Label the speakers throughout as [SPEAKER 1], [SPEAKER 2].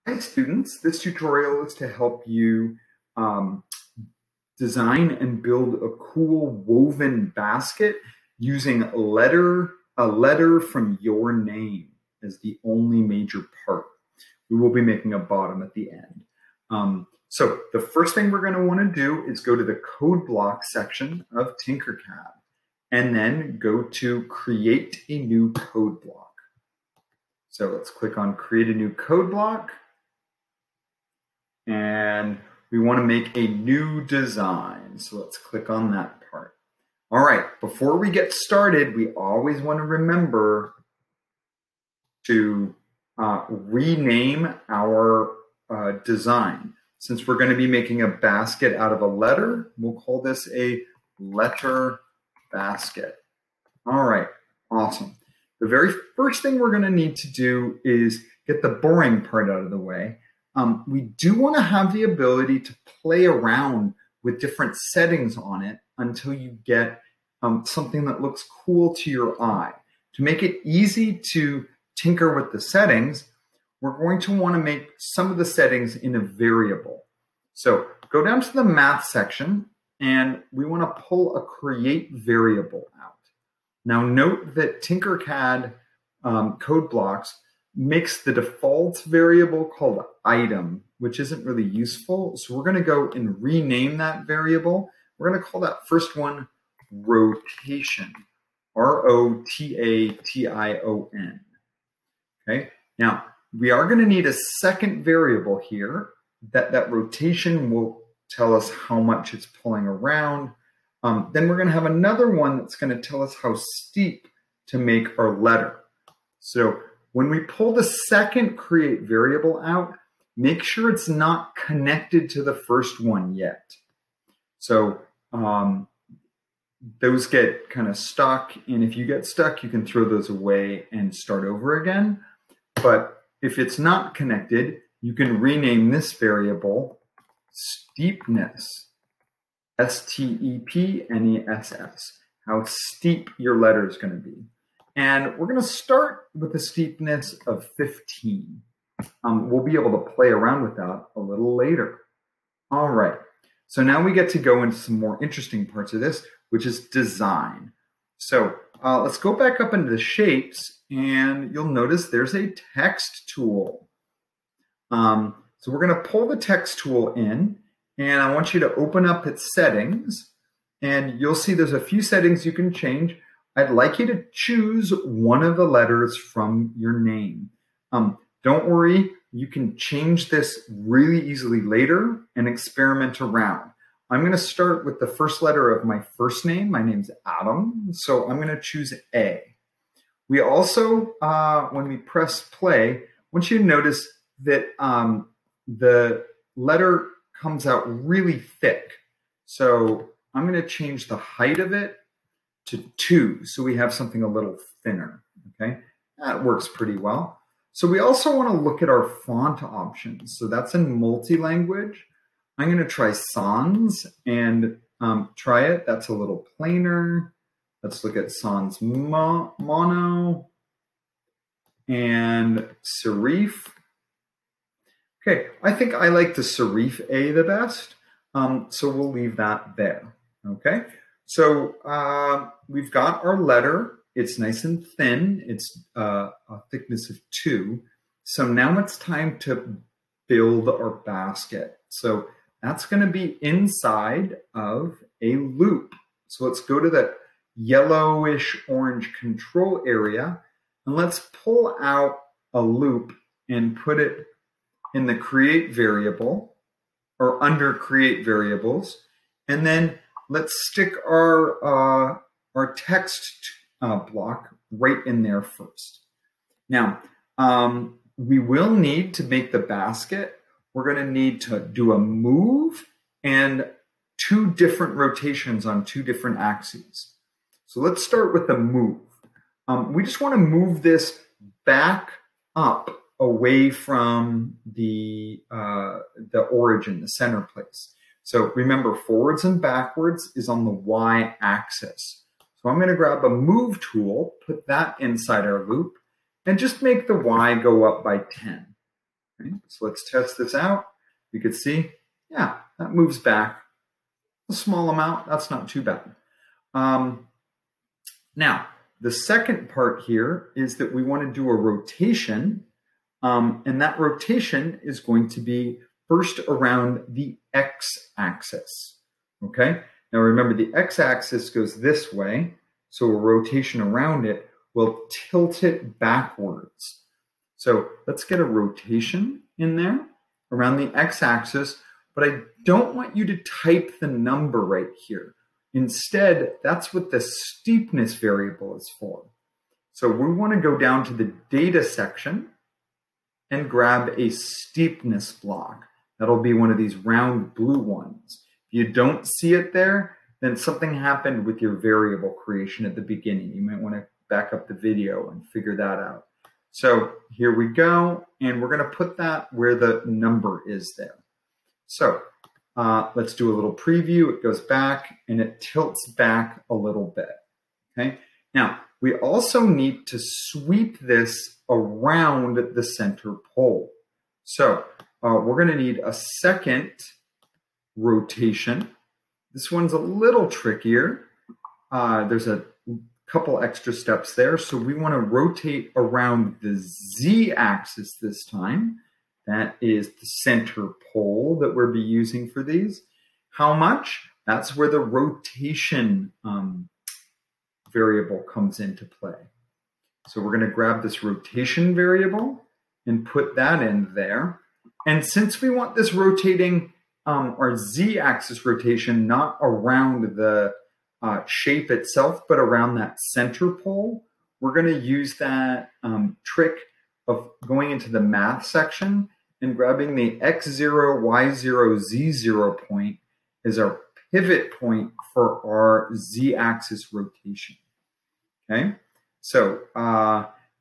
[SPEAKER 1] Hi students, this tutorial is to help you design and build a cool woven basket using a letter from your name as the only major part. We will be making a bottom at the end. So the first thing we're going to want to do is go to the code block section of Tinkercad and then go to create a new code block. So let's click on create a new code block. And we want to make a new design. So let's click on that part. All right, before we get started, we always want to remember to rename our design. Since we're going to be making a basket out of a letter, we'll call this a letter basket. All right, awesome. The very first thing we're going to need to do is get the boring part out of the way. We do want to have the ability to play around with different settings on it until you get something that looks cool to your eye. To make it easy to tinker with the settings, we're going to want to make some of the settings in a variable. So go down to the math section and we want to pull a create variable out. Now note that Tinkercad code blocks makes the default variable called item, which isn't really useful. So we're going to go and rename that variable. We're going to call that first one rotation, R-O-T-A-T-I-O-N. Okay. Now we are going to need a second variable here that rotation will tell us how much it's pulling around. Then we're going to have another one that's going to tell us how steep to make our letter. So when we pull the second create variable out, make sure it's not connected to the first one yet. So those get kind of stuck, and if you get stuck, you can throw those away and start over again. But if it's not connected, you can rename this variable steepness, S-T-E-P-N-E-S-S, how steep your letter is going to be. And we're going to start with a steepness of 15. We'll be able to play around with that a little later. All right, so now we get to go into some more interesting parts of this, which is design. So let's go back up into the shapes, and you'll notice there's a text tool. So we're going to pull the text tool in, and I want you to open up its settings, and you'll see there's a few settings you can change. I'd like you to choose one of the letters from your name. Don't worry, you can change this really easily later and experiment around. I'm going to start with the first letter of my first name. My name's Adam, so I'm going to choose A. We also, when we press play, I want you to notice that the letter comes out really thick. So I'm going to change the height of it to 2, so we have something a little thinner, okay? That works pretty well. So we also want to look at our font options. So that's in multi-language. I'm going to try sans and try it. That's a little plainer. Let's look at sans mono and serif. Okay, I think I like the serif A the best, so we'll leave that there, okay? So we've got our letter. It's nice and thin. It's a thickness of 2. So now it's time to build our basket. So that's going to be inside of a loop. So let's go to the yellowish orange control area, and let's pull out a loop and put it in the create variable or under create variables. And then let's stick our text block right in there first. Now, we will need to make the basket. We're going to need to do a move and 2 different rotations on 2 different axes. So let's start with the move. We just want to move this back up away from the origin, the center place. So remember, forwards and backwards is on the y-axis. So I'm going to grab a move tool, put that inside our loop, and just make the y go up by 10. Okay, so let's test this out. You can see, yeah, that moves back a small amount. That's not too bad. Now, the second part here is that we want to do a rotation, and that rotation is going to be first around the x-axis, okay? Now remember, the x-axis goes this way, so a rotation around it will tilt it backwards. So let's get a rotation in there around the x-axis, but I don't want you to type the number right here. Instead, that's what the steepness variable is for. So we want to go down to the data section and grab a steepness block. That'll be one of these round blue ones. If you don't see it there, then something happened with your variable creation at the beginning. You might want to back up the video and figure that out. So here we go, and we're going to put that where the number is there. So let's do a little preview. It goes back and it tilts back a little bit. Okay. Now we also need to sweep this around the center pole. So we're going to need a second rotation. This one's a little trickier. There's a couple extra steps there. So we want to rotate around the z-axis this time. That is the center pole that we'll be using for these. How much? That's where the rotation variable comes into play. So we're going to grab this rotation variable and put that in there. And since we want this rotating our z-axis rotation not around the shape itself, but around that center pole, we're going to use that trick of going into the math section and grabbing the x0, y0, z0 point as our pivot point for our z-axis rotation. Okay, so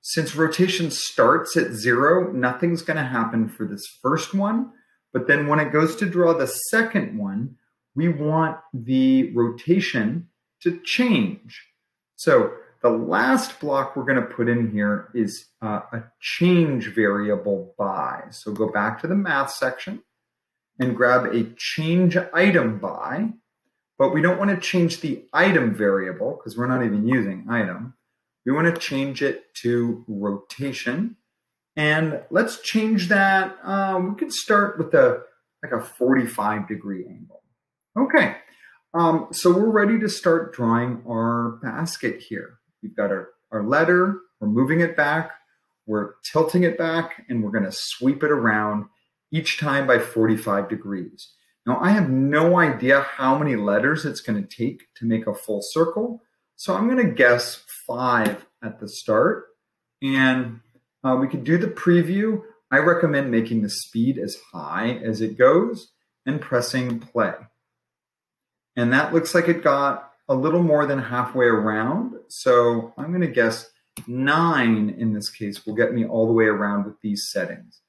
[SPEAKER 1] since rotation starts at 0, nothing's going to happen for this first one. But then when it goes to draw the second one, we want the rotation to change. So the last block we're going to put in here is a change variable by. So go back to the math section and grab a change item by. But we don't want to change the item variable because we're not even using item. We want to change it to rotation. And let's change that. We could start with like a 45-degree angle. Okay, so we're ready to start drawing our basket here. We've got our letter, we're moving it back, we're tilting it back, and we're going to sweep it around each time by 45 degrees. Now, I have no idea how many letters it's going to take to make a full circle, so I'm going to guess 5 at the start. And we could do the preview. I recommend making the speed as high as it goes and pressing play. And that looks like it got a little more than halfway around. So I'm going to guess 9 in this case will get me all the way around with these settings.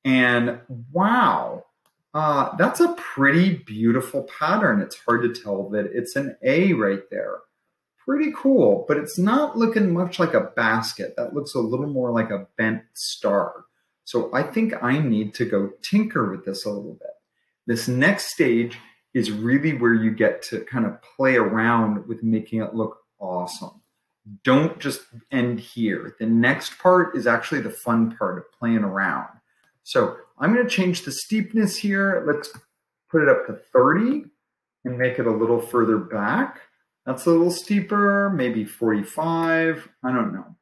[SPEAKER 1] And wow, that's a pretty beautiful pattern. It's hard to tell that it's an A right there. Pretty cool, but it's not looking much like a basket. That looks a little more like a bent star. So I think I need to go tinker with this a little bit. This next stage is really where you get to kind of play around with making it look awesome. Don't just end here. The next part is actually the fun part of playing around. So I'm going to change the steepness here. Let's put it up to 30 and make it a little further back. That's a little steeper, maybe 45. I don't know.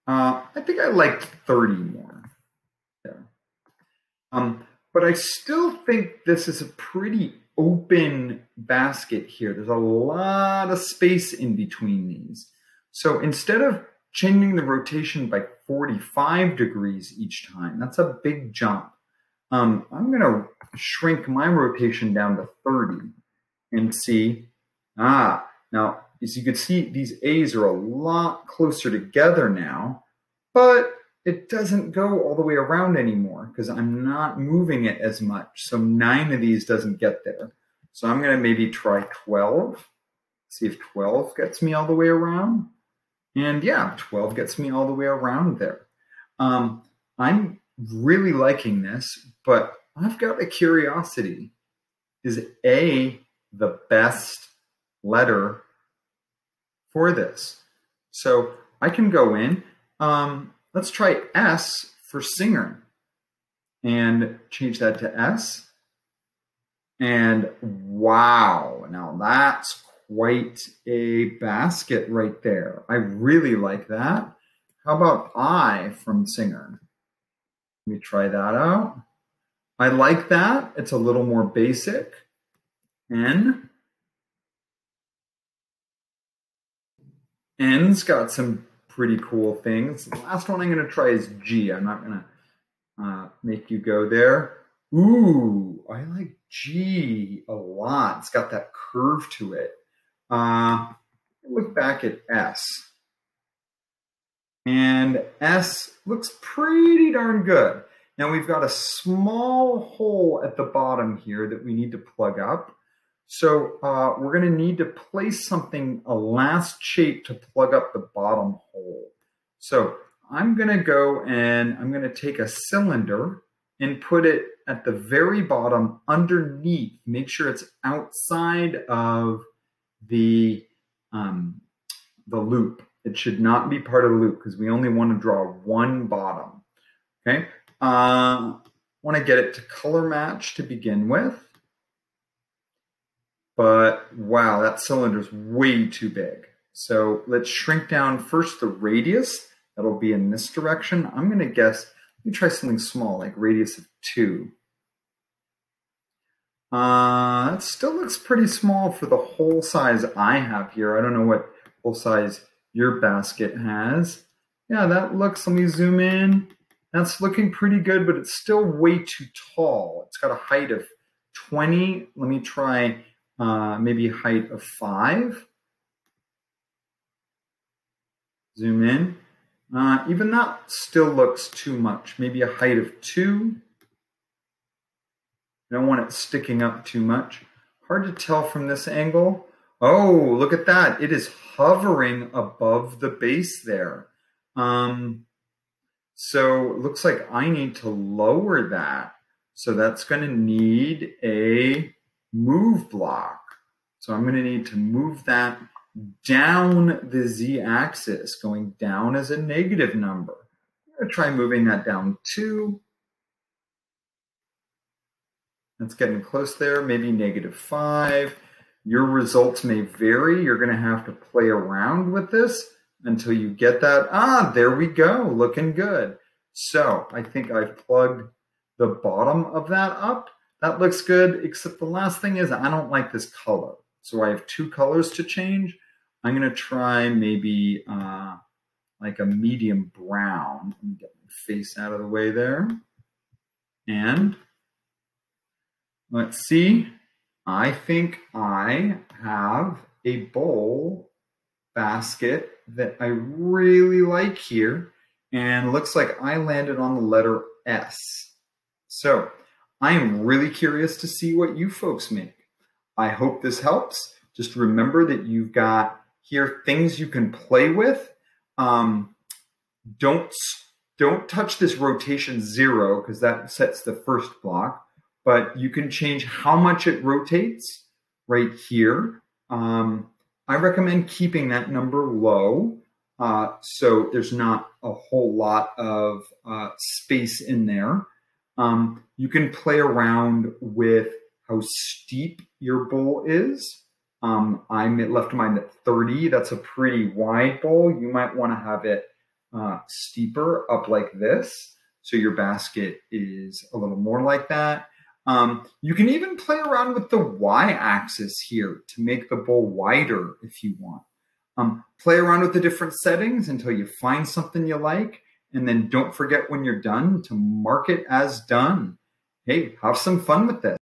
[SPEAKER 1] I think I liked 30 more there. But I still think this is a pretty open basket here. There's a lot of space in between these. So instead of changing the rotation by 45 degrees each time, that's a big jump. I'm going to shrink my rotation down to 30 and see, now as you can see, these A's are a lot closer together now, but it doesn't go all the way around anymore because I'm not moving it as much. So 9 of these doesn't get there. So I'm going to maybe try 12, see if 12 gets me all the way around. And yeah, 12 gets me all the way around there. I'm really liking this, but I've got a curiosity. Is A the best letter for this? So I can go in. Let's try S for singer and change that to S. And wow, now that's quite a basket right there. I really like that. How about I from singer? Let me try that out. I like that. It's a little more basic. N. N's got some pretty cool things. The last one I'm going to try is G. I'm not going to make you go there. Ooh, I like G a lot. It's got that curve to it. Look back at S. And S looks pretty darn good. Now we've got a small hole at the bottom here that we need to plug up. So we're going to need to place something, a last shape to plug up the bottom hole. So I'm going to go and I'm going to take a cylinder and put it at the very bottom underneath. Make sure it's outside of the loop. It should not be part of the loop because we only want to draw one bottom. Okay. Want to get it to color match to begin with. But wow, that cylinder is way too big. So let's shrink down first the radius. That'll be in this direction. I'm going to guess, let me try something small, like radius of 2. That still looks pretty small for the whole size I have here. I don't know what whole size your basket has. Yeah, that looks, let me zoom in. That's looking pretty good, but it's still way too tall. It's got a height of 20. Let me try maybe height of 5. Zoom in. Even that still looks too much. Maybe a height of 2. I don't want it sticking up too much. Hard to tell from this angle. Oh, look at that. It is hovering above the base there. So it looks like I need to lower that. So that's going to need a move block. So I'm going to need to move that down the z-axis, going down as a negative number. I'm going to try moving that down 2. That's getting close there, maybe negative 5. Your results may vary. You're going to have to play around with this until you get that. There we go, looking good. So I think I've plugged the bottom of that up. That looks good, except the last thing is I don't like this color. So I have 2 colors to change. I'm going to try maybe like a medium brown. Let me get my face out of the way there. And let's see. I think I have a bowl basket that I really like here. And looks like I landed on the letter S. So I am really curious to see what you folks make. I hope this helps. Just remember that you've got here things you can play with. Don't touch this rotation 0 because that sets the first block. But you can change how much it rotates right here. I recommend keeping that number low so there's not a whole lot of space in there. You can play around with how steep your bowl is. I left mine at 30. That's a pretty wide bowl. You might want to have it steeper up like this. So your basket is a little more like that. You can even play around with the y-axis here to make the bowl wider if you want. Play around with the different settings until you find something you like, and then don't forget when you're done to mark it as done. Hey, have some fun with this.